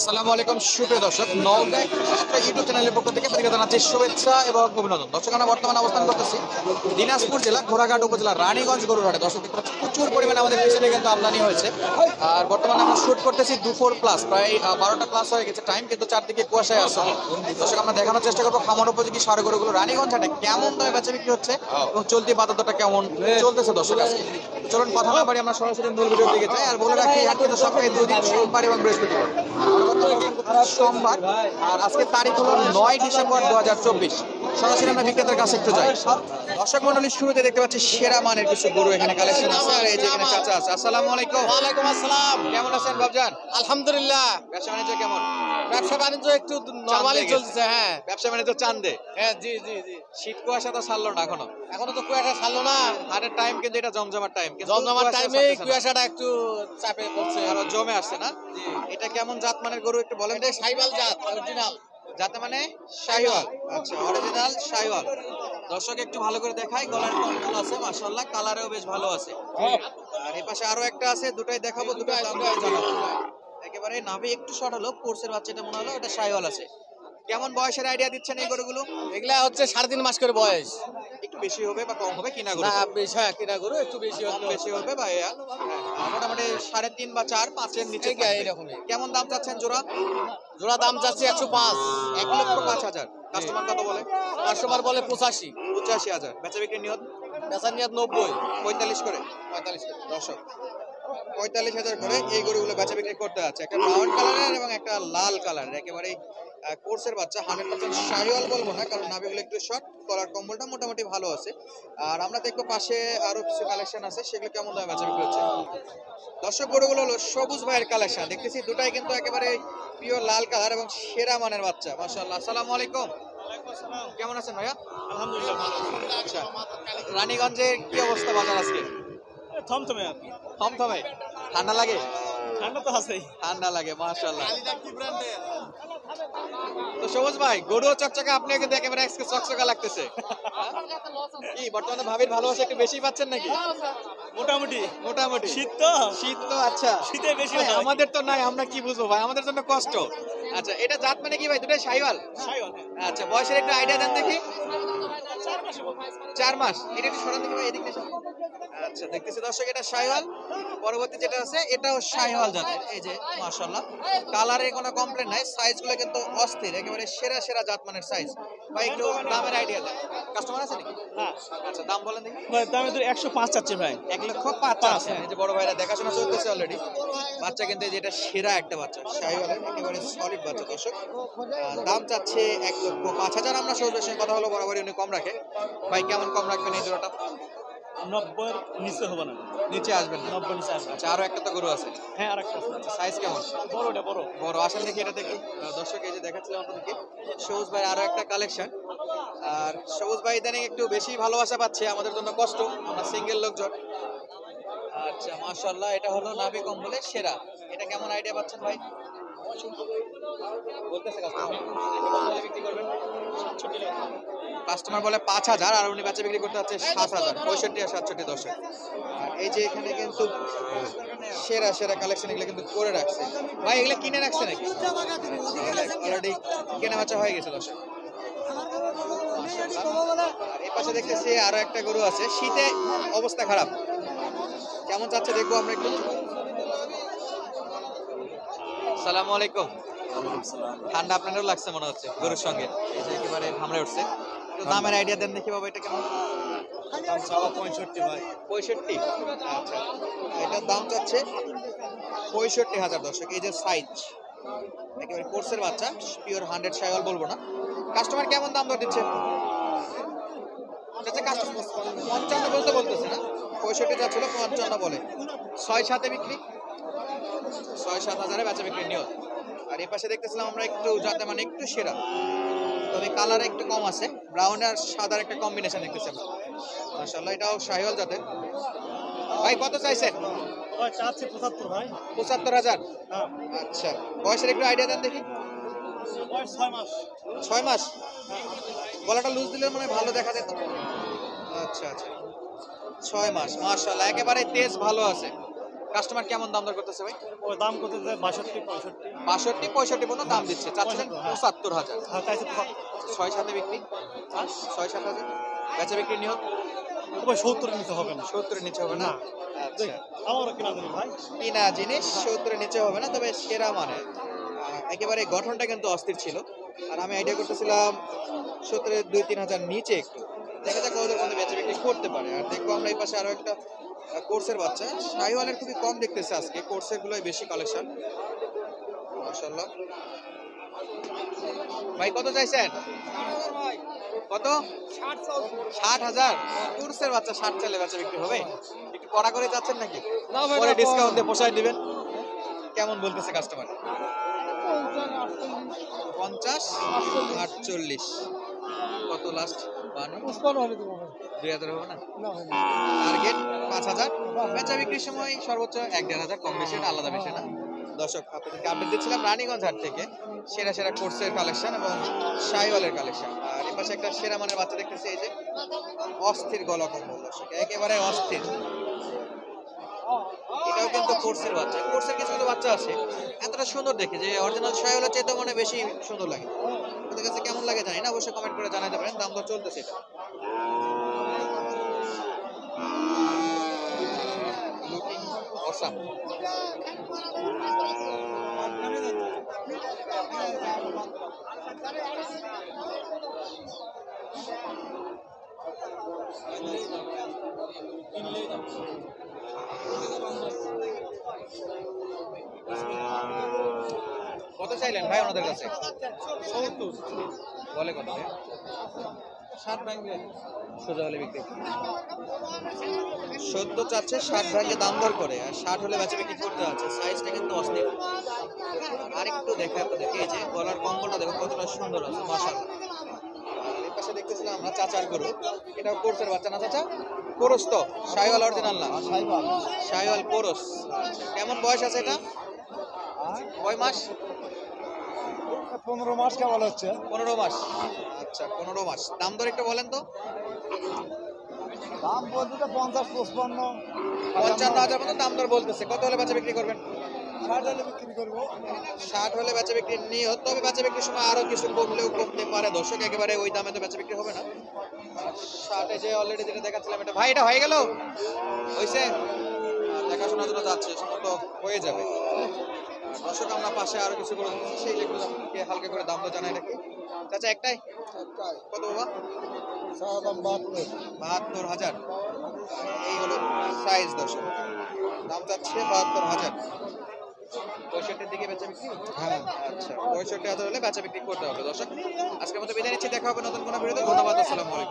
আসসালামু আলাইকুম সুপ্রিয় দর্শক, নওগাঁ ইউটিউব চ্যানেলের পক্ষ থেকে আপনাদেরকে জানাচ্ছি শুভেচ্ছা এবং অভিনন্দন। দর্শক, আমরা বর্তমানে অবস্থান করতেছি দিনাজপুর জেলা ঘোড়াঘাট উপজেলা রানীগঞ্জ গরুরহাটে। দর্শক, প্রচুর পরিমাণে আমাদের পিছনে কিন্তু আমদানি হয়েছে। আর বর্তমানে আমরা শুট করতেছি দুপুর প্লাস, প্রায় 12টা প্লাস হয়ে গেছে টাইম, কিন্তু চারদিকে কুয়াশায় আছে। দর্শক, আমরা দেখানোর চেষ্টা করবো খামার উপযোগী ষাঁড় গরুগুলো রানীগঞ্জ হাটে কেমন দামে বেচা বিক্রি হচ্ছে এবং চলতি বাজারটা কেমন চলতেছে। দর্শক, আজকে চলুন কথা না বাড়ি আমরা সরাসরি মূল ভিডিও দিকে যাই। আর বলে রাখি, হাট কিন্তু সপ্তাহে দুদিন, সোমবার এবং বৃহস্পতিবার। সোমবার আর আজকে তারিখ হলো 9 ডিসেম্বর 2024। সরাসরি আমরা বিক্রেতার কাছে একটু যাই। দর্শক মন্ডলীর শুরুতে দেখতে পাচ্ছি সেরা মানের কিছু গরু এখানে কালেকশন আছে। আর এই যে এখানে চাচা আছে। আসসালামু আলাইকুম। ওয়ালাইকুম আসসালাম। কেমন আছেন বাবজান? আলহামদুলিল্লাহ। ব্যবসা বাণিজ্য কেমন? ব্যবসা বাণিজ্য একটু নরমালি চলছে। হ্যাঁ, ব্যবসা বাণিজ্য চান্দে। হ্যাঁ, জি জি জি। শীত কুয়াশা তো ছাড়লো না এখনো। এখনো তো কুয়াশা ছাড়লো না। হাটের টাইম কিন্তু এটা জমজমার টাইম, কিন্তু জমজমার কুয়াশা টাইমে ছাড়তেছে না। কুয়াশাটা একটু চাপে পড়ছে। আরো জমে আসছে না? জি। এটা কেমন জাত মানের গরু একটু বলেন। এটা সাইবাল জাত, অরিজিনাল। যাতে মানে শাহিওয়াল। আচ্ছা, অরিজিনাল শাহিওয়াল। দর্শক একটু ভালো করে দেখাই, গলার কম্বল আছে মাশাআল্লাহ, কালারেও বেশ ভালো আছে। আর এই পাশে আরো একটা আছে, দুটাই দেখাবো, দুটার দাম জানাবো। একেবারে নাভি একটু শর্ট হলো, কোর্সের বাচ্চাটা মনে হলো এটা শাহিওয়াল আছে। কেমন বয়সের আইডিয়া দিচ্ছেন এই গরুগুলো? এগুলা হচ্ছে 3.5 মাস করে বয়স। একটু বেশি হবে বা কম হবে কিনা গরু? না, বেশ, হ্যাঁ, কিনা গরু একটু বেশি কম হবে। বেশি হবে বা মোটামুটি 3.5 বা 4, 5-এর নিচে ঠিক আছে, থাকবে। এরকমই। কেমন দাম চাচ্ছেন জোড়া? জোড়া দাম চাচ্ছি 105। 1,05,000। কাস্টমার কত বলে? কাস্টমার বলে 85। 85,000। বেচা বিক্রি নিয়ত বেচার নিয়ত 90। 45 করে। 45 করে। দর্শক, 45,000 করে এই গরুগুলো বেচা বিক্রি করতে আছে। একটা ব্রাউন কালারের এবং একটা লাল কালারের, একেবারে কোর্সের বাচ্চা। 100% শাহিওয়াল বলবো না, কারণ নাভিগুলো একটু শর্ট, কলার কম্বলটা মোটামুটি ভালো আছে। আর আমরা দেখবো পাশে আরো কিছু কালেকশন আছে, সেগুলো কেমন দামে বেচা বিক্রি হচ্ছে। দর্শক, গরুগুলো হলো সবুজ ভাইয়ের কালেকশন। দেখতেছি দুটাই কিন্তু একেবারে পিওর লাল কালার এবং সেরা মানের বাচ্চা মাশাআল্লাহ। আসসালামু আলাইকুম। কেমন আছেন ভাইয়া? আলহামদুলিল্লাহ ভালো। আচ্ছা, রানীগঞ্জের কি অবস্থা বাজার আজকে? থমথমে আর কি। থমথমে? ঠান্ডা লাগে? ঠান্ডা তো আছেই। ঠান্ডা লাগে মাশাআল্লাহ। তো সবুজ ভাই, গরু চকচকা, আপনি কিন্তু একেবারে আজকে চকচকা লাগতেছে। কি বর্তমানে ভাবির ভালোবাসা একটু বেশি পাচ্ছেন নাকি? মোটামুটি। মোটামুটি। শীত তো। শীত তো, আচ্ছা। শীতে বেশি ভাই, হয়। আমাদের তো নাই, আমরা কি বুঝবো ভাই, আমাদের জন্য কষ্ট। আচ্ছা, এটা জাত মানে কি ভাই? দুটাই শাহিওয়াল? আচ্ছা, বয়সের একটু আইডিয়া দেন দেখি। 4 মাস। এটা একটু সরান দেখি ভাই, এদিক থেকে সরান। আচ্ছা, দেখতেছি দর্শক, এটা শাহিওয়াল। পরবর্তী যেটা আছে এটাও শাহিওয়াল জাতের। এই যে মাশাআল্লাহ, কালারে কোনো কমপ্লেন নাই, সাইজগুলো কিন্তু অস্থির, একেবারে সেরা সেরা জাতমানের সাইজ। ভাই একটু দামের আইডিয়া দেন। কাস্টমার আছে নাকি? হ্যাঁ। আচ্ছা, দাম বলেন দেখি। ভাই দাম তো 105 চাচ্ছে ভাই। 1,05,000 আছে। এই যে বড় ভাইরা দেখাশোনা চলতেছে অলরেডি। বাচ্চা কিন্তু এই যে এটা সেরা একটা বাচ্চা, শাহিওয়ালের একেবারে সলিড বাচ্চা। দর্শক, দাম চাচ্ছে 1,05,000। আমরা সহজের সঙ্গে কথা হলো, বরাবরই উনি কম রাখে। ভাই কেমন কম রাখবেন এই জোড়াটা? 90 নিচে হবে না। নিচে আসবেন না? 90 নিচে আসবে। আচ্ছা, আরো একটা তো গরু আছে। হ্যাঁ, আরেকটা আচ্ছা, সাইজ কেমন? বড়টা বড়। বড়। আসেন দেখি এটা দেখি। দর্শক, এই যে দেখাচ্ছিলাম আপনাদেরকে সবুজ ভাই আরো একটা কালেকশন। আর সবুজ ভাই ইদানিং একটু বেশি ভালোবাসা পাচ্ছে, আমাদের জন্য কষ্ট, আমরা সিঙ্গেল লোকজন। আচ্ছা মাশাআল্লাহ, এটা হলো নাভি কম্বলের সেরা। এটা কেমন আইডিয়া পাচ্ছেন ভাই? বলতেছে কাস্টমার কত হলে বিক্রি করবেন? 67 লাখ। কাস্টমার বলে 5,000 আর উনি বেচা বিক্রি করতে যাচ্ছে 7,000। 65 আর 67 দর্শক। আর এই যে এখানে কিন্তু সেরা সেরা কালেকশন এগুলো কিন্তু করে রাখছে ভাই। এগুলো কিনে রাখছে নাকি? অলরেডি কেনা বেচা হয়ে গেছে দর্শক। আর এই পাশে দেখতেছি আরো একটা গরু আছে, শীতে অবস্থা খারাপ। কেমন যাচ্ছে দেখবো আমরা একটু। আসসালামু আলাইকুম। ঠান্ডা আপনারও লাগছে মনে হচ্ছে গরুর সঙ্গে, এই যে একেবারে ঘামড়ে উঠছে। একটু দামের আইডিয়া দেন দেখি বাবা, এটা কেমন? 65 ভাই। 65? আচ্ছা, এটার দাম চাচ্ছে 65,000 দর্শক। এই যে সাইজ, একেবারে কোর্সের বাচ্চা, পিওর 100 শাহিওয়াল বলবো না। কাস্টমার কেমন দাম দর দিচ্ছে? কাস্টমার 55 বলতে বলতেছে না, 65 যাচ্ছিল, 55 বলে। 6-7 বিক্রি, 6-7 হাজারে বেচা বিক্রি নিয়ত। আর এই পাশে দেখতেছিলাম আমরা একটু যাতে মানে একটু সেরা, তবে কালার একটু কম আছে, ব্রাউন আর সাদার একটা কম্বিনেশন দেখতেছি আমরা মাশাআল্লাহ। এটাও শাহিওয়াল জাতের। ভাই কত চাইছেন? ভাই চাচ্ছি 75 ভাই। 75,000? হ্যাঁ। আচ্ছা, বয়সের একটু আইডিয়া দেন দেখি। বয়স 6 মাস। 6 মাস? গলাটা লুজ দিলে মানে ভালো দেখা যেত। আচ্ছা আচ্ছা, 6 মাস মাশাআল্লাহ, একেবারে তেজ ভালো আছে। কাস্টমার কেমন দাম দর করতেছে ভাই? ওই দাম কত 62 65। 62 65 পর্যন্ত দাম দিচ্ছে, চাচ্ছিলেন ৭৫,০০০। হ্যাঁ চাইছে 75। ৬-৭ বিক্রি, ৬-৭ বেচা বিক্রি নিয়ত ওই 70 নিতে হবে না। 70 এর নিচে হবে না। না। আচ্ছা, আমারও কিনা দেবেন ভাই। কিনা জিনিস 70 এর নিচে হবে না, তবে সেরা মানে একেবারে গঠনটা কিন্তু অস্থির ছিল। আর আমি আইডিয়া করতেছিলাম 70 এর 2-3 হাজার নিচে একটু, দেখা যাক ওদের মধ্যে বেচা বিক্রি করতে পারে। আর দেখবো আমরা এই পাশে আরো একটা কোর্সের বাচ্চা, শাহিওয়ালের খুবই কম দেখতেছে আজকে, কোর্সের গুলোই বেশি কালেকশন মাশাআল্লাহ। ভাই কত চাইছেন? কত? 60,000। কোর্সের বাচ্চা 60 চাইলে বেচা বিক্রি হবে? একটু কড়া করে যাচ্ছেন নাকি? না ভাই, পরে না, ডিসকাউন্ট দিয়ে পোষায় দিবেন। কেমন বলতেছে কাস্টমার? 50 48। কত লাস্ট? 52 হবে না? টার্গেট 5,000। বেচা বিক্রির সময় সর্বোচ্চ 1-1,500 কম বেশি, এটা আলাদা বিষয় না। দর্শক আপনাদেরকে আপডেট দিচ্ছিলাম রানীগঞ্জ হাট থেকে সেরা সেরা কোর্সের কালেকশন এবং শাহিওয়ালের কালেকশন। আর এই পাশে একটা সেরা মানের বাচ্চা দেখতেছি, এই যে অস্থির গলা কম্বল, দর্শক একেবারে অস্থির। এটাও কিন্তু কোর্সের বাচ্চা, কোর্সের কিছু কিছু বাচ্চা আছে এতটা সুন্দর দেখে যে অরিজিনাল শাহিওয়ালের চেয়ে তো মানে বেশি সুন্দর লাগে। ওদের কাছে কেমন লাগে জানি না, অবশ্যই কমেন্ট করে জানাতে পারেন। দাম দর চলতেছে এটা। Looking awesome. কত চাইলেন ভাই ওনাদের কাছে? 70 বলে কত? 60 ভাঙবে। সোজা হলে বিক্রি 70 চাচ্ছে, 60 ভাঙে দাম দর করে, আর 60 হলে বেচা বিক্রি করতে আছে। সাইজটা কিন্তু অস্থির। আরেকটু দেখে আপনাদেরকে এই যে গলার কম্বলটা দেখো কতটা সুন্দর আছে মাশাআল্লাহ। আর এই পাশে দেখতেছিলাম আমরা চাচার গরু, এটাও কোর্সের বাচ্চা না চাচা? কোরস তো, শাহিওয়াল অরিজিনাল না? শাহিওয়াল কোরস। কেমন বয়স আছে এটা? কয় মাস? 15 মাস কেবল হচ্ছে। 15 মাস। আচ্ছা 15 মাস। দাম দর একটু বলেন তো। দাম বলতে তো 50 55 55,000 মতো দাম দর বলতেছে। কত হলে বেচা বিক্রি করবেন? 60 হলে বিক্রি করব। 60 হলে বেচা বিক্রি নিয়ত, তবে বেচা বিক্রির সময় আরো কিছু কমলেও কমতে পারে। দর্শক একেবারে ওই দামে তো বেচা বিক্রি হবে না। 60 যে অলরেডি যেটা দেখাচ্ছিলাম এটা, ভাই এটা হয়ে গেল? হইছে? দেখাশোনা জন্য যাচ্ছে, সম্ভবত হয়ে যাবে। আর দর্শক আমরা পাশে আরো কিছু করে দিচ্ছি, সেই যেগুলো আপনাকে হালকা করে দাম দর জানাই রাখি। চাচা একটাই? কত বাবা? 72,000। এই হলো সাইজ দর্শক, দাম চাচ্ছে 72,000। 65 দিকে বেচা বিক্রি? হ্যাঁ আচ্ছা, 65,000 হলে বেচা বিক্রি করতে হবে। দর্শক আজকের মতো বিদায় নিচ্ছি, দেখা হবে নতুন কোনো ভিডিওতে। ধন্যবাদ, আসসালামু আলাইকুম।